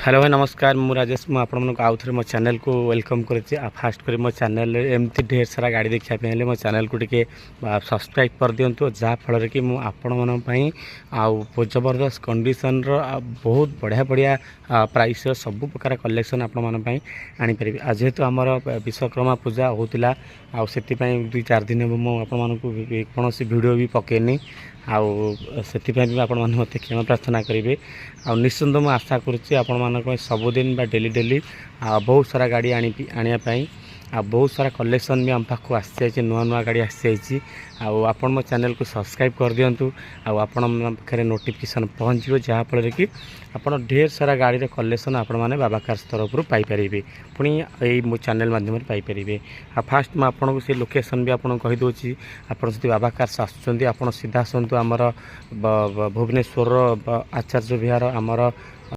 hello भाई नमस्कार मु राजेश मु आपण आउ थे मो चैनल को वेलकम करेछि फास्ट कर मो चैनल एमती ढेर सारा गाड़ी देखा पहले मो चैनल को टिके सब्सक्राइब कर दिंतु जहाँ फल कि मु आपण मन आउ जबरदस्त कंडीशन रो बहुत बढ़िया बढ़िया प्राइस सब प्रकार कलेक्शन आपण मन आनी परिबे आज जेहेतु आमर विश्वकर्मा पूजा होतिला आउ सेति पई 2-4 दिन मु आपण मन को कोनोसी वीडियो भी पकेनी आउ सेतिपई भी आपण मन मते क्षमा प्रार्थना करेंगे आ निश्चिंत मु आशा करुच्ची आपण मानक सबुदिन बा डेली डेली बहुत सारा गाड़ी आने आ बहुत सारा कलेक्शन भी आम पाखु आसी नुआ नुआ गाड़ी आसी आपण मो चैनल को सब्सक्राइब कर दिंतु आपण पाखे नोटिफिकेशन पहुँच जहाँफल कि आपण ढेर सारा गाड़ी रे कलेक्शन आपण मैंने बाबा कार्स तरफ पाइपर पुणी यही मो चैनल माध्यम पाइपर आ फास्ट मैं आपको से लोकेशन भी आपको कहीदे आप बाबा कार्स आसुँच आप सीधा आसतु आमर भुवनेश्वर आचार्य विहार आमर